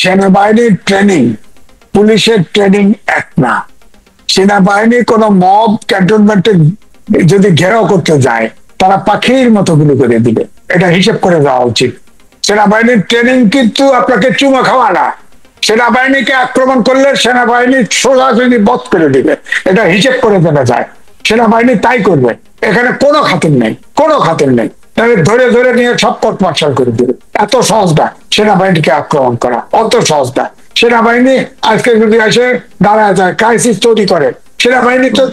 সেনাবাহিনীর ট্রেনিং পুলিশের ট্রেনিং এক না। সেনাবাহিনী কোন মব ক্যান্টনমেন্টে যদি ঘেরাও করতে যায় তারা পাখির মতো গুলি করে দিবে, এটা হিসেব করে দেওয়া উচিত। সেনাবাহিনীর ট্রেনিং কিন্তু আপনাকে চুমা খাওয়া না। সেনাবাহিনীকে আক্রমণ করলে সেনাবাহিনী সোজাসুজি বধ করে দিবে, এটা হিসেব করে দেওয়া যায়। সেনাবাহিনী তাই করবে, এখানে কোনো খাতির নেই, কোনো খাতির নেই। ধরে ধরে নিয়ে সব পথ মার্শাল করে দিবে। এত সহজ না সেনাবাহিনীকে আক্রমণ করা, অত সহজ না। সেনাবাহিনী আজকে যদি আসে দাঁড়ায় যায়, ক্রাইসিস তৈরি করে, সেনাবাহিনী তো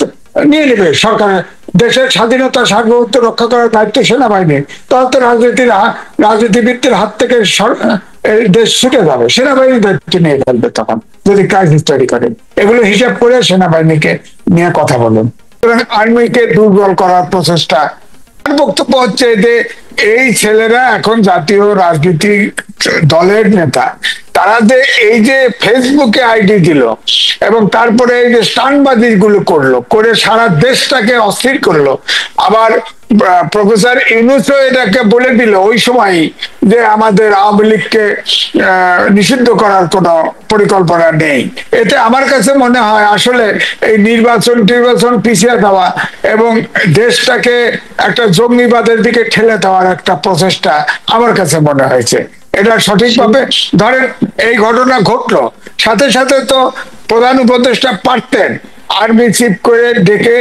নিয়ে নেবে সরকারের। দেশের স্বাধীনতা সার্বভৌমত্ব রক্ষা করার দায়িত্ব সেনাবাহিনী। তখন তো রাজনীতিবিদদের হাত থেকে দেশ ছুটে যাবে, সেনাবাহিনী দায়িত্ব নিয়ে ফেলবে তখন যদি ক্রাইসিস তৈরি করে। এগুলো হিসাব করে সেনাবাহিনীকে নিয়ে কথা বলুন। আর্মিকে দুর্বল করার প্রচেষ্টা, বক্তব্য হচ্ছে যে এই ছেলেরা এখন জাতীয় রাজনীতি দলের নেতা, তারা যে এই যে ফেসবুকে আইডি দিল এবং তারপরে এই যে স্টানবাজি গুলো করলো, করে সারা দেশটাকে অস্থির করলো। আবার প্রফেসর ইউনূসও এটাকে বলে দিল ওই সময় যে আমাদের আওয়ামী লীগকে নিষিদ্ধ করার কোন পরিকল্পনা নেই। এতে আমার কাছে মনে হয় আসলে এই নির্বাচন পিছিয়ে দেওয়া এবং দেশটাকে একটা জঙ্গিবাদের দিকে ঠেলে দেওয়ার একটা প্রচেষ্টা আমার কাছে মনে হয়েছে। এটা সঠিকভাবে ধরেন এই ঘটনা ঘটলো, সাথে সাথে তো প্রধান উপদেষ্টা পারতেন আর্মি চিফ করে ডেকে,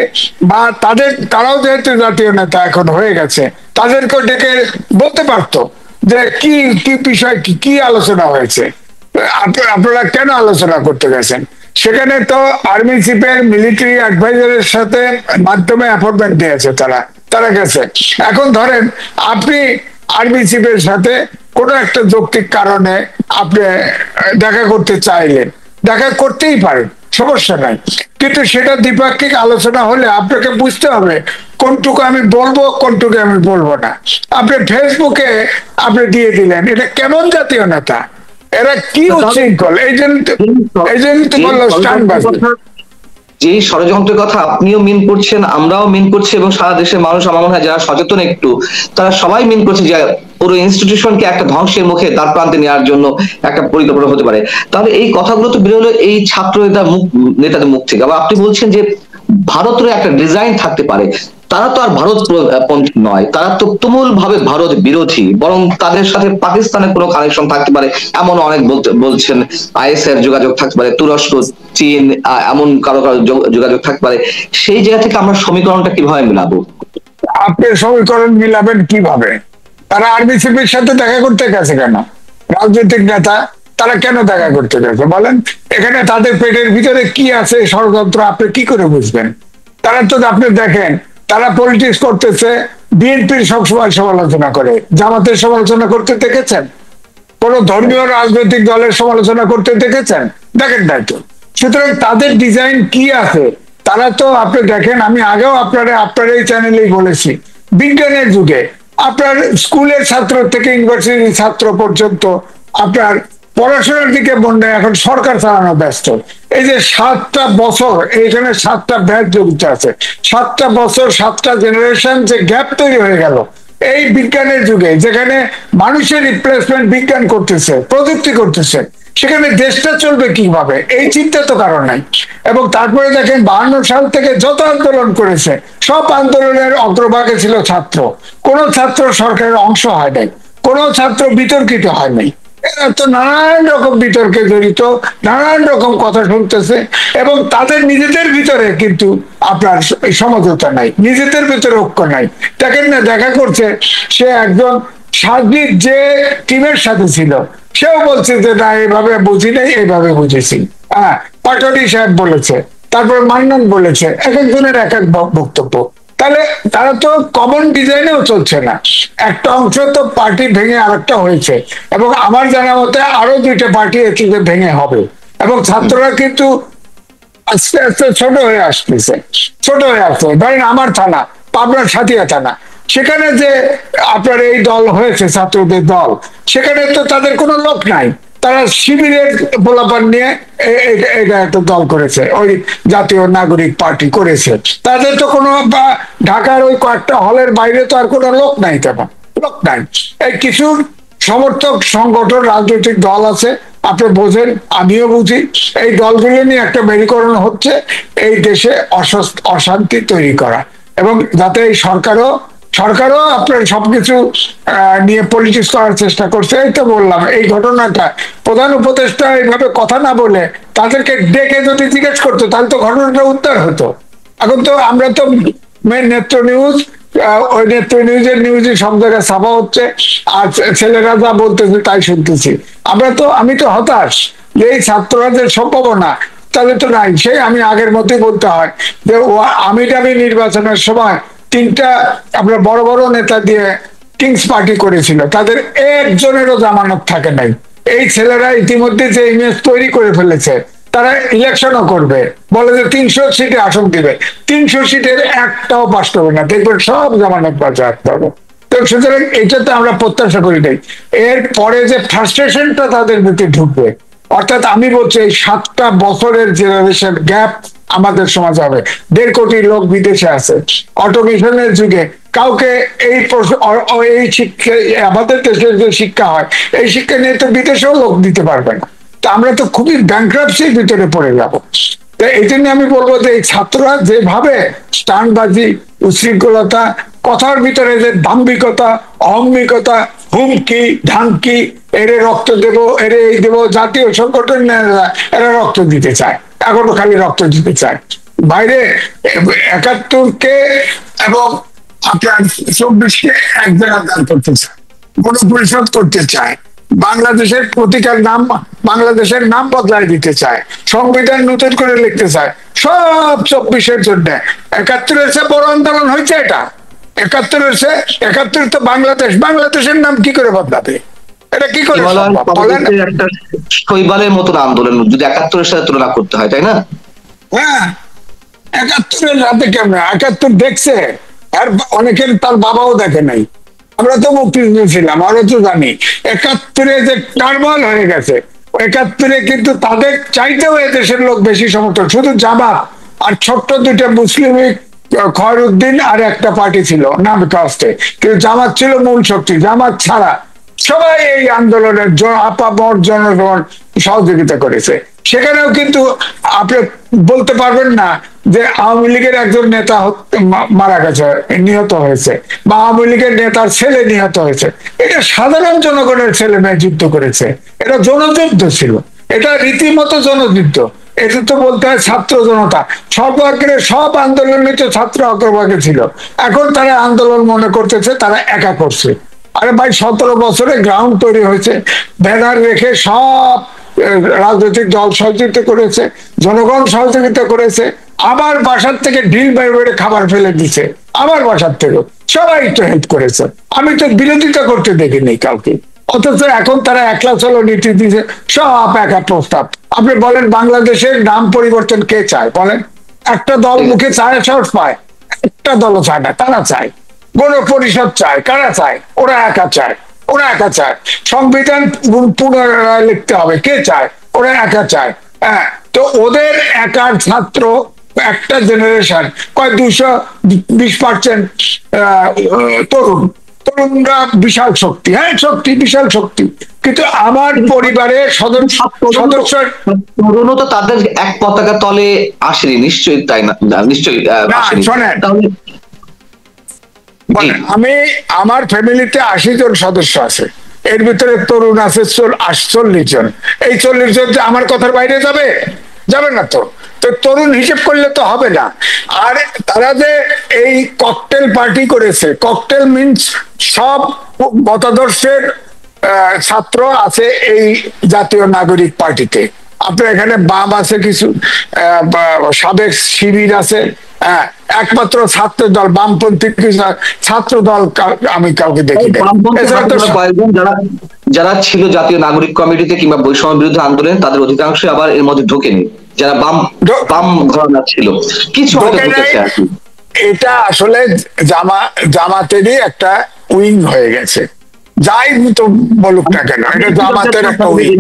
বা তারাও যেহেতু জাতীয় নেতা এখন হয়ে গেছে, তাদেরকেও ডেকে বলতে পারতো যে কি কি বিষয় কি আলোচনা হয়েছে, আপনারা কেন আলোচনা করতে গেছেন। সেখানে তো আর্মি চিফের মিলিটারি অ্যাডভাইজারের সাথে মাধ্যমে অ্যাপয়েন্টমেন্ট দিয়েছে, তারা গেছে। এখন ধরেন আপনি আর্মি চিফের সাথে কোন একটা যৌক্তিক কারণে আপনি দেখা করতে চাইলেন, দেখা করতেই পারেন, সমস্যা নাই। কিন্তু সেটা দ্বিপাক্ষিক আলোচনা হলে আপনাকে বুঝতে হবে কোনটুকু আমি বলবো, কোনটুকু আমি বলবো না। আপনি ফেসবুকে আপনি দিয়ে দিলেন, এটা কেমন জাতীয় নেতা? এরা কি উচ্ছৃঙ্খল এজেন্ট বললো স্টানবাজি। যে ষড়যন্ত্রের কথা আপনিও মিন করছেন, আমরাও মিন করছি, এবং সারা দেশের মানুষ আমার মনে হয় যারা সচেতন একটু, তারা সবাই মিন করছে যে পুরো ইনস্টিটিউশনকে একটা ধ্বংসের মুখে তার প্রান্তে নেওয়ার জন্য একটা পরিকল্পনা হতে পারে। তাহলে এই কথাগুলো তো বেরোলো এই ছাত্র নেতাদের মুখ থেকে। আবার আপনি বলছেন যে ভারতের একটা ডিজাইন থাকতে পারে, তারা তো আর ভারত পন্থী নয়, তারা তো তুমুল ভাবে ভারত বিরোধী, বরং তাদের সাথে পাকিস্তানের কোনো কানেকশন থাকতে পারে এমন অনেক বলছেন। আইএস এর যোগাযোগ থাকতে পারে, তুরস্ক, চীন, এমন কারো কারো যোগাযোগ থাকতে পারে। সেই জায়গা থেকে আমরা সমীকরণটা কিভাবে মিলাবো? আপনি সমীকরণ মিলাবেন কিভাবে? তারা আর্মি চিফের সাথে দেখা করতে গেছে কেন? রাজনৈতিক নেতা, তারা কেন দেখা করতে গেছে বলেন? এখানে তাদের পেটের ভিতরে কি আছে ষড়যন্ত্র আপনি কি করে বুঝবেন? তারা তো আপনি দেখেন, তারা পলিটিক্স করতেছে, বিএনপির সবসময় সমালোচনা করে, জামাতের সমালোচনা করতে দেখেছেন? কোন ধর্মীয় রাজনৈতিক দলের সমালোচনা করতে দেখেছেন? দেখেন নাই তো। সুতরাং তাদের ডিজাইন কি আছে তারা তো আপনি দেখেন, আমি আগেও আপনার এই চ্যানেলেই বলেছি, বিজ্ঞানের যুগে আপনার স্কুলের ছাত্র থেকে ইউনিভার্সিটির ছাত্র পর্যন্ত আপনার পড়াশোনার দিকে মন নেই, এখন সরকার চালানো ব্যস্ত। এই যে 7টা বছর এইখানে 7টা ব্যাচ জড়িত আছে, 7টা বছর 7টা জেনারেশন যে গ্যাপ তৈরি হয়ে গেল এই বিজ্ঞানের যুগে, যেখানে মানুষের রিপ্লেসমেন্ট বিজ্ঞান করতেছে, প্রযুক্তি করতেছে, সেখানে দেশটা চলবে কিভাবে এই চিন্তা তো কারণ নাই। এবং তারপরে দেখেন 52 সাল থেকে যত আন্দোলন করেছে সব আন্দোলনের অগ্রভাগে ছিল ছাত্র, কোন ছাত্র সরকারের অংশ হয় নাই, কোন ছাত্র বিতর্কিত হয় নাই। এরা তো নানান রকম বিতর্কে জড়িত, নানান রকম কথা শুনতেছে, এবং তাদের নিজেদের ভিতরে কিন্তু আপনার সমঝোতা নাই, নিজেদের ভিতরে ঐক্য নাই। দেখেন না, দেখা করছে সে একজন সার্বিক যে টিমের সাথে ছিল সেও বলছে যে না এইভাবে বুঝি নাই, এইভাবে বুঝেছি। হ্যাঁ, পাটোয়ারি সাহেব বলেছে, তারপর মান্নান বলেছে, এক একজনের এক এক বক্তব্য। তাহলে তারা তো কমন ডিজাইনেও চলছে না। একটা অংশ তো পার্টি ভেঙে আরেকটা হয়েছে, এবং আমার জানা মতে আরো 2টা পার্টি একটু ভেঙে হবে, এবং ছাত্ররা কিন্তু আস্তে আস্তে ছোট হয়ে আসতেছে। ধরেন আমার থানা, পাবনার সাথিয়া থানা, সেখানে যে আপনার এই দল হয়েছে ছাত্রদের দল, সেখানে তো তাদের কোনো লোক নাই, তারা শিবিরের পোলাপান নিয়ে এটা একটা দল করেছে, ওই জাতীয় নাগরিক পার্টি করেছে। তাদের তো কোনো, বা ঢাকার ওই কয়েকটা হলের বাইরে তো আর কোনো লোক নাই, তেমন লোক নাই। এই কিছু সমর্থক সংগঠন রাজনৈতিক দল আছে, আপনি বোঝেন, আমিও বুঝি, এই দলগুলো নিয়ে একটা মেরুকরণ হচ্ছে এই দেশে অশান্তি তৈরি করা, এবং যাতে এই সরকারও আপনার সবকিছু নিয়ে পলিটিক্স করার চেষ্টা করছে। এই তো বললাম, এই ঘটনাটা প্রধান উপদেষ্টা এইভাবে কথা না বলে তাদেরকে ডেকে যদি জিজ্ঞেস করতো তাহলে তো ঘটনাটা উদ্ধার হতো। এখন তো আমরা তো মেন নেত্র নিউজ, ওই নেত্র নিউজে সব জায়গায় ছাপা হচ্ছে, আর ছেলেরা যা বলতেছে তাই শুনতেছি। আমি তো হতাশ যে এই ছাত্ররা যে সম্ভাবনা তাহলে তো নাই। সেই আমি আগের মধ্যে বলতে হয় যে আমি নির্বাচনের সময় তিনটা আপনার বড় বড় নেতা দিয়ে কিংস পার্টি করেছিল, তাদের একজনেরও জামানত থাকে নাই। এই ছেলেরা ইতিমধ্যে যে ইমেজ তৈরি করে ফেলেছে, তারা ইলেকশনও করবে, বলে যে 300 সিটে আসন দিবে, 300 সিটের একটাও পাস করবে না, দেখবেন সব জামানত বাজে আসতে হবে। তো সুতরাং এটা তো আমরা প্রত্যাশা করি নাই। এর পরে যে ফ্রাস্ট্রেশনটা তাদের ভিতরে ঢুকবে, অর্থাৎ আমি বলছি এই 7টা বছরের জেনারেশন গ্যাপ আমাদের সমাজে হবে। 1.5 কোটি লোক বিদেশে আছে, অটোমেশনের যুগে কাউকে এই শিক্ষা, আমাদের দেশে যে শিক্ষা হয় এই শিক্ষা নিয়ে তো বিদেশেও লোক দিতে পারবে না। তা আমরা তো খুবই ব্যাংক্রাপসির ভিতরে পড়ে যাবো। এই জন্য আমি বলবো যে এই ছাত্ররা যেভাবে স্টানবাজি, উশৃঙ্খলতা, কথার ভিতরে যে দাম্ভিকতা, অহম্মিকতা, হুমকি ধামকি, এরে রক্ত দেব, এরে এই দেব, জাতীয় সংগঠন এরা রক্ত দিতে চায়, এখনো খালি রক্ত দিতে চায়। বাইরে 71-কে এবং আপনার 24-কে এক জায়গায় দান করতে চায়, গণপরিষদ করতে চায়, বাংলাদেশের প্রতিকার নাম, বাংলাদেশের নাম বদলায় দিতে চায়, সংবিধান নতুন করে লিখতে চায়, সব 24-এর জন্য। 71-এর চেয়ে বড় আন্দোলন হয়েছে এটা। 71 তো বাংলাদেশের নাম কি করে বদলাবে? এটা কি করে বলেন? একটা শৈবালের মতন আন্দোলন যদি 71-এর সাথে তুলনা করতে হয়, তাই না? হ্যাঁ, 71-এর রাতে কেমন 71 দেখছে, আর অনেকের তার বাবাও দেখে নাই। আমরা তো মুক্তিযুদ্ধ ছিলাম, আমরা তো জানি 71-এ যে টার্মল হয়ে গেছে। 71-এ কিন্তু তাদের চাইতেও দেশের লোক বেশি সমর্থন, শুধু জামাত আর ছোট্ট 2টা মুসলিম খয়রুদ্দিন আর একটা পার্টি ছিল নাম কাস্টে, কিন্তু জামাত ছিল মূল শক্তি। জামাত ছাড়া সবাই এই আন্দোলনের আপামর জনগণ সহযোগিতা করেছে। সেখানেও কিন্তু আপনি বলতে পারবেন না যে আওয়ামী লীগের একজন নেতা মারা গেছে, নিহত হয়েছে, বা আওয়ামী লীগের নেতার ছেলে নিহত হয়েছে। এটা সাধারণ জনগণের ছেলে মেয়ে যুদ্ধ করেছে, এটা জনযুদ্ধ ছিল, এটা রীতিমতো জনযুদ্ধ। এটা তো বলতে হয় ছাত্র জনতা, সর্বাগ্রে সব আন্দোলনে তো ছাত্র অগ্রভাগে ছিল। এখন তারা আন্দোলন মনে করতেছে তারা একা করছে। আরে ভাই, 17 বছরে গ্রাউন্ড তৈরি হয়েছে, ব্যানার রেখে সব রাজনৈতিক দল সহযোগিতা করেছে, জনগণ সহযোগিতা করেছে, আবার বাসার থেকে ঢিল বের বেড়ে খাবার ফেলে দিছে, আবার বাসার থেকে সবাই তো হেল্প করেছে। আমি তো বিরোধিতা করতে দেখিনি কাউকে, অথচ এখন তারা একলা চলো নীতি দিয়েছে, সব একা প্রস্তাব। আপনি বলেন বাংলাদেশের নাম পরিবর্তন কে চায় বলেন? একটা দল মুখে চায়, সাহস পায়, একটা দলও চায় না, তারা চায়। গণপরিষদ চায়, কারা চায়? ওরা একা চায়, ওরা একা চায়। সংবিধান পুনরায় লিখতে হবে, কে চায়? ওরা একা চায়। হ্যাঁ, তো ওদের একার ছাত্র একটা জেনারেশন কয় 220% তরুণরা বিশাল শক্তি, হ্যাঁ শক্তি, বিশাল শক্তি, কিন্তু আমার পরিবারের সদস্য তরুণও তো তাদের এক পতাকা তলে আসেনি নিশ্চয়ই, তাই না? নিশ্চয়ই শোনেন, আমার ফ্যামিলিতে 80 জন সদস্য আছে, এর ভিতরে তরুণ আছে 40 জন। এই 40 জন আমার কথার বাইরে যাবে? যাবে না তো। তো তরুণ হিসেব করলে তো হবে না। আর তারা যে এই ককটেল পার্টি করেছে, ককটেল মিন্স সব মতাদর্শের ছাত্র আছে এই জাতীয় নাগরিক পার্টিতে। আপনার এখানে বাম আছে, কিছু সাবেক শিবির আছে, হ্যাঁ, একমাত্র ছাত্র দল, বামপন্থী ছাত্র দল আমি কাউকে দেখি না। যারা ছিল জাতীয় নাগরিক কমিটিতে কিংবা বৈষম্য বিরুদ্ধে আন্দোলন, তাদের অধিকাংশ আবার এর মধ্যে ঢোকেনি, যারা বাম ঘরানা ছিল, কিছু এটা আসলে জামাতেরই একটা উইং হয়ে গেছে, যাই তো বলুক না কেন, এটা জামাতের একটা উইং।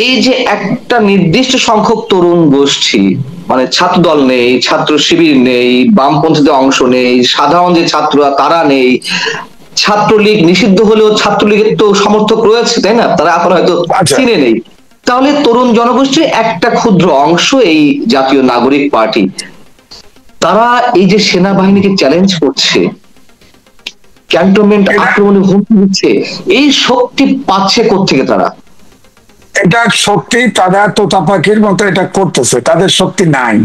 এই যে একটা নির্দিষ্ট সংখ্যক তরুণ গোষ্ঠী, মানে ছাত্র দল নেই, ছাত্র শিবির নেই, বামপন্থীদের অংশ নেই, সাধারণ যে ছাত্ররা তারা নেই, ছাত্রলীগ নিষিদ্ধ হলেও ছাত্রলীগের তো সমর্থক রয়েছে, তাই না? তারা এখন হয়তো আচ্ছা, চিনে নেই। তাহলে তরুণ জনগোষ্ঠীর একটা ক্ষুদ্র অংশ এই জাতীয় নাগরিক পার্টি, তারা এই যে সেনাবাহিনীকে চ্যালেঞ্জ করছে, ক্যান্টনমেন্ট এটা আক্রমণে হুমকি দিচ্ছে, এই শক্তি পাচ্ছে কোত্থেকে তারা? এটা শক্তি তারা তোতা পাখির মতো এটা করতেছে, তাদের শক্তি নাই,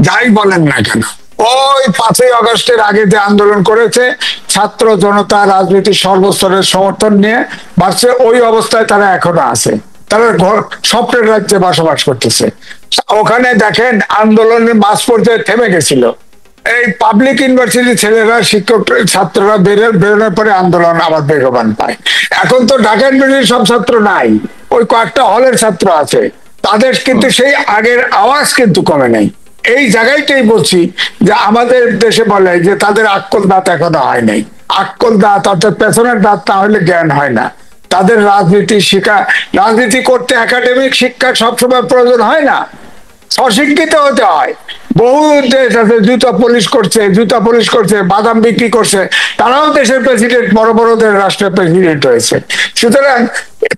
যাই বলেন না কেন। ওই 5ই আগস্টের আগে যে আন্দোলন করেছে, ছাত্র জনতা রাজনীতির সর্বস্তরের সমর্থন নিয়ে বাড়ছে, ওই অবস্থায় তারা এখনো আছে। তারা স্বপ্নের রাজ্যে বসবাস করতেছে। ওখানে দেখেন আন্দোলনের মাঝ পর্যায়ে থেমে গেছিল, এই পাবলিক ইউনিভার্সিটি ছেলেরা শিক্ষক ছাত্ররা বেরোনোর পরে আন্দোলন আবার বেগবান পায়। এখন তো ঢাকা ইউনিভার্সিটির সব ছাত্র নাই, ওই কয়েকটা হলের ছাত্র আছে, তাদের কিন্তু সেই আগের আওয়াজ কিন্তু কমে নাই। এই জায়গাটাই বলছি যে আমাদের দেশে বলে যে তাদের আক্কল দাঁত এখনো হয় নাই। আক্কল দাঁত অর্থাৎ পেছনের দাঁত না হলে জ্ঞান হয় না। তাদের রাজনীতি শিক্ষা, রাজনীতি করতে একাডেমিক শিক্ষা সবসময় প্রয়োজন হয় না, অশিক্ষিত হতে হয়। বহু দেশ আছে জুতা পলিশ করছে, বাদাম বিক্রি করছে, তারাও দেশের প্রেসিডেন্ট, বড় বড় রাষ্ট্রের প্রেসিডেন্ট হয়েছে। সুতরাং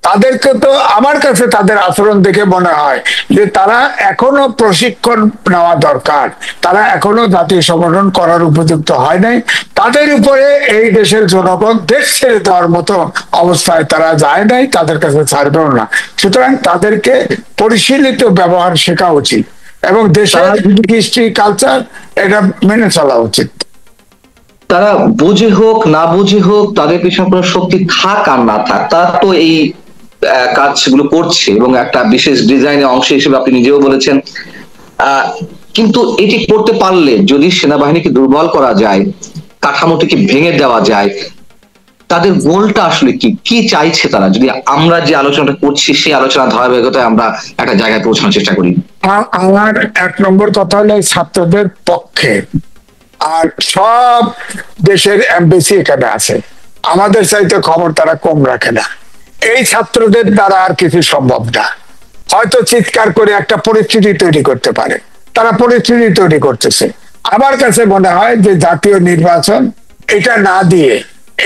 তাদেরকে তো, আমার কাছে তাদের আচরণ দেখে মনে হয় যে তারা এখনো প্রশিক্ষণ নেওয়া দরকার, তারা এখনো জাতীয় সংগঠন করার উপযুক্ত হয় নাই। তাদের উপরে এই দেশের জনগণ দেশ ছেড়ে দেওয়ার মতো অবস্থায় তারা যায় নাই, তাদের কাছে ছাড়বেও না। সুতরাং তাদেরকে পরিশীলিত ব্যবহার শেখা উচিত এবং দেশের হিস্ট্রি কালচার এটা মেনে চলা উচিত। তারা বুঝে হোক না বুঝে হোক, তাদের পিছনে কোনো শক্তি থাক আর না থাক, তারা তো এই কাজগুলো করছে এবং একটা বিশেষ ডিজাইনের অংশ হিসেবে আপনি নিজেও বলেছেন। আহ কিন্তু এটি করতে পারলে, যদি সেনাবাহিনীকে দুর্বল করা যায়, কাঠামোটিকে ভেঙে দেওয়া যায়, তাদের গোলটা আসলে কি কি চাইছে তারা? যদি আমরা যে আলোচনাটা করছি সেই আলোচনা ধারাবাহিকতায় আমরা একটা জায়গায় পৌঁছানোর চেষ্টা করি। আমার 1 নম্বর কথা হলো ছাত্রদের পক্ষে, আর সব দেশের এমবেসি এখানে আছে, আমাদের চাইতে খবর তারা কম রাখে না। এই ছাত্রদের দ্বারা আর কিছু সম্ভব না। হয়তো চিৎকার করে একটা পরিস্থিতি তৈরি করতে পারে, তারা পরিস্থিতি তৈরি করতেছে। আমার কাছে মনে হয় যে জাতীয় নির্বাচন এটা না দিয়ে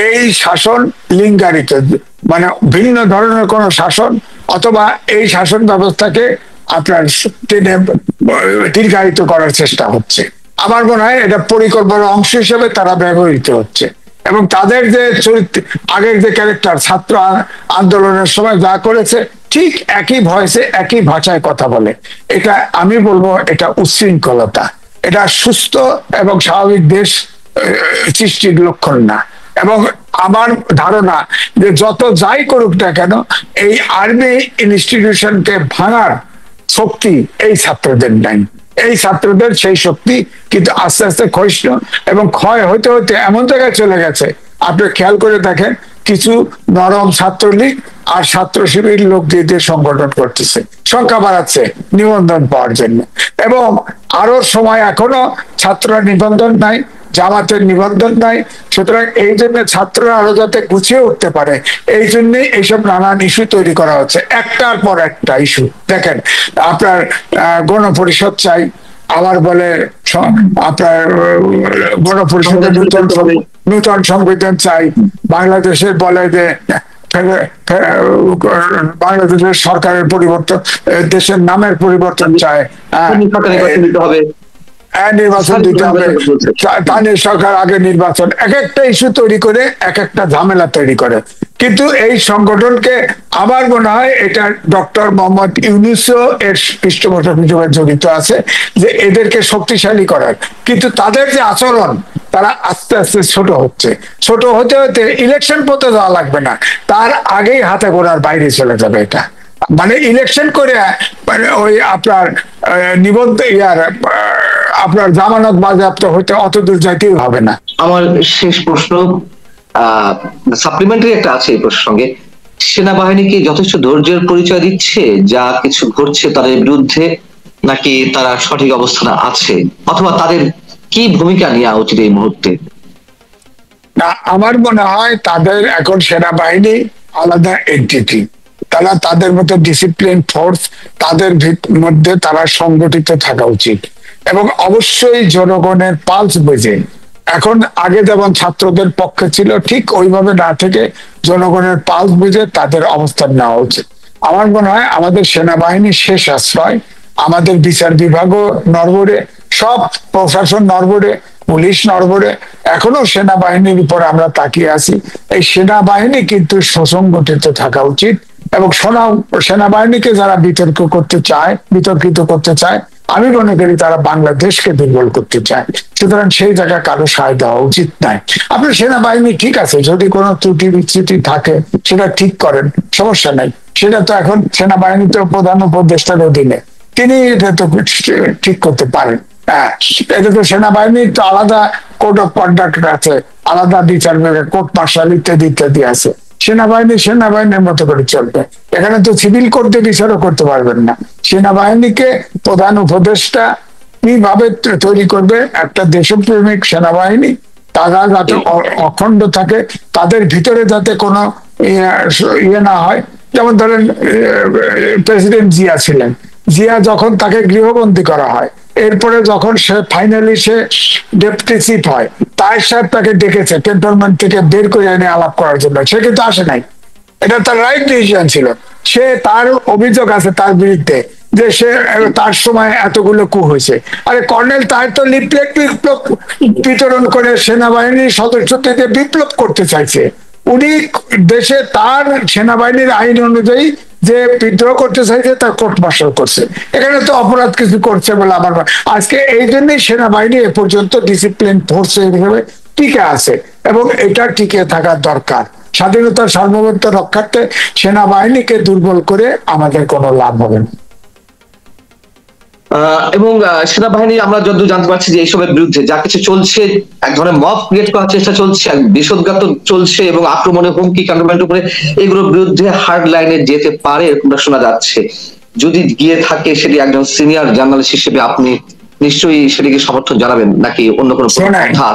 এই শাসন লিঙ্গারিত, মানে ভিন্ন ধরনের কোন শাসন, অথবা এই শাসন ব্যবস্থাকে আপনার টেনে দীর্ঘায়িত করার চেষ্টা হচ্ছে। আমার মনে হয় এটা পরিকল্পনার অংশ হিসেবে তারা ব্যবহৃত হচ্ছে। এবং তাদের যে চরিত্র, আগের যে ক্যারেক্টার, ছাত্র আন্দোলনের সময় যা করেছে ঠিক একই ভয়েসে একই ভাষায় কথা বলে, এটা আমি বলবো এটা উচ্ছৃঙ্খলতা, এটা সুস্থ এবং স্বাভাবিক দেশ সৃষ্টির লক্ষণ না। এবং আমার ধারণা যে যত যাই করুক না কেন, এই আর্মি ইনস্টিটিউশনকে ভাঙার শক্তি এই ছাত্রদের নাই। এই ছাত্রদের সেই শক্তি কিন্তু আস্তে আস্তে ক্ষয়িষ্ণু এবং ক্ষয় হতে হতে এমন জায়গায় চলে গেছে, আপনি খেয়াল করে দেখেন কিছু নরম ছাত্রলীগ আর ছাত্র শিবির লোক দিয়ে দিয়ে সংগঠন করতেছে, সংখ্যা বাড়াচ্ছে নিবন্ধন পাওয়ার জন্য। এবং আরো সময় এখনো ছাত্ররা নিবন্ধন নাই, জামাতের নিবন্ধন নাই। সুতরাং এই জন্য ছাত্ররা আরো যাতে গুছিয়ে উঠতে পারে, এই জন্যই এইসব নানান ইস্যু তৈরি করা হচ্ছে, একটার পর একটা ইস্যু। দেখেন আপনার গণপরিষদ চাই, আবার বলে আপনার গণপরিষদের নূতন সংবিধান চাই, বাংলাদেশের বলে যে বাংলাদেশের সরকারের পরিবর্তন, দেশের নামের পরিবর্তন চায়, নির্বাচন দিতে হবে, স্থানীয় সরকার আগে নির্বাচন, এক একটা ইস্যু তৈরি করে এক একটা ঝামেলা তৈরি করে। কিন্তু এই সংগঠনকে আমার মনে হয় এটা ডক্টর মোহাম্মদ ইউনূসও এর পৃষ্ঠপোষক হিসেবে জড়িত আছে, যে এদেরকে শক্তিশালী করার। কিন্তু তাদের যে আচরণ, তারা আস্তে আস্তে ছোট হচ্ছে, ছোট হতে হতে ইলেকশন পথে যাওয়া লাগবে না, তার আগেই হাতে গোনার বাইরে চলে যাবে। এটা মানে ইলেকশন করে মানে ওই আপনার নিবন্ধন আপনার জামানত বাজেয়াপ্ত হতে অত দূর যাইতেই হবে না। আমার শেষ প্রশ্ন, সাপ্লিমেন্টারি একটা আছে এই প্রসঙ্গে, সেনাবাহিনী কি যথেষ্ট ধৈর্যের পরিচয় দিচ্ছে যা কিছু ঘটছে তাদের বিরুদ্ধে, নাকি তারা সঠিক অবস্থানে আছে, অথবা তাদের কি ভূমিকা নেওয়া উচিত এই মুহূর্তে? না, আমার মনে হয় তাদের এখন সেনাবাহিনী আলাদা এন্টিটি, তারা তাদের মতো ডিসিপ্লিন ফোর্স, তাদের মধ্যে তারা সংগঠিত থাকা উচিত এবং অবশ্যই জনগণের পালস বুঝে এখন আগে যেমন ছাত্রদের পক্ষে ছিল, ঠিক ওইভাবে না থেকে জনগণের পালস বুঝে তাদের অবস্থান নেওয়া উচিত। আমার মনে হয় আমাদের সেনাবাহিনী শেষ আশ্রয়, আমাদের বিচার বিভাগও নড়বড়ে, সব প্রশাসন নড়বড়ে, পুলিশ নড়বড়ে, এখনো সেনাবাহিনীর উপর আমরা তাকিয়ে আছি। এই সেনাবাহিনী কিন্তু সুসংগঠিত থাকা উচিত, এবং সেনাবাহিনীকে যারা বিতর্কিত করতে চায়, আমি মনে করি তারা বাংলাদেশকে দুর্বল করতে চায়। সুতরাং সেই জায়গায় কারো সায় দেওয়া উচিত নাই। আপনার সেনাবাহিনী ঠিক আছে, যদি কোনো ত্রুটি বিচ্যুতি থাকে সেটা ঠিক করেন, সমস্যা নাই। সেটা তো এখন সেনাবাহিনী তো প্রধান উপদেষ্টার অধীনে, তিনি এটা তো ঠিক করতে পারেন। হ্যাঁ, এটা তো সেনাবাহিনীর তো আলাদা কোড অফ কন্ডাক্ট আছে, আলাদা বিচার কোর্ট মার্শাল ইত্যাদি ইত্যাদি আছে। সেনাবাহিনীর মতো করে চলবে। এখানে তো সিভিল কোর্টে বিচারও করতে পারবেন না। সেনাবাহিনীকে প্রধান উপদেষ্টা কিভাবে তৈরি করবে একটা দেশপ্রেমিক সেনাবাহিনী, তারা যাতে অখণ্ড থাকে, তাদের ভিতরে যাতে কোনো ইয়ে না হয়। যেমন ধরেন প্রেসিডেন্ট জিয়া ছিলেন, জিয়া যখন তাকে গৃহবন্দী করা হয়, এরপরে যখন সে ফাইনালি ডেপুটি চিফ হয়, তার সাহেব তাকে ডেকেছে ক্যান্টনমেন্ট থেকে বের করে এনে আলাপ করার জন্য, সে কিন্তু আসে নাই। এটা তার রাইট ডিসিশন ছিল। সে তার অভিযোগ আছে তার বিরুদ্ধে যে সে তার সময় এতগুলো কু হয়েছে। আরে কর্নেল তার তো লিফলেট বিতরণ করে সেনাবাহিনীর সদস্যদের বিপ্লব করতে চাইছে। উনি দেশে তার সেনাবাহিনীর আইন অনুযায়ী যে বিদ্রোহ করতে চাইছে তার কোর্ট মার্শাল করছে, এখানে তো অপরাধ কিছু করছে বলে আমার আজকে এই জন্যই সেনাবাহিনী এ পর্যন্ত ডিসিপ্লিন ফোর্স হিসেবে টিকে আছে, এবং এটা টিকে থাকার দরকার। স্বাধীনতার সার্বভৌমত্ব রক্ষার্থে সেনাবাহিনীকে দুর্বল করে আমাদের কোনো লাভ হবে না। এবং সেনাবাহিনী আমরা যতদূর জানতে পারছি যে এইসবের বিরুদ্ধে যা কিছু চলছে, এক ধরনের মব ক্রিয়েট করার চেষ্টা চলছে, বিষোদ্গাত চলছে এবং আক্রমণের হুমকি ক্যান্টনমেন্টের উপরে, এগুলোর বিরুদ্ধে হার্ড লাইনে যেতে পারে এরকমটা শোনা যাচ্ছে। যদি গিয়ে থাকে সেটি একজন সিনিয়র জার্নালিস্ট হিসেবে আপনি নিশ্চয়ই সেটিকে সমর্থন জানাবেন, নাকি অন্য কোনো কথা?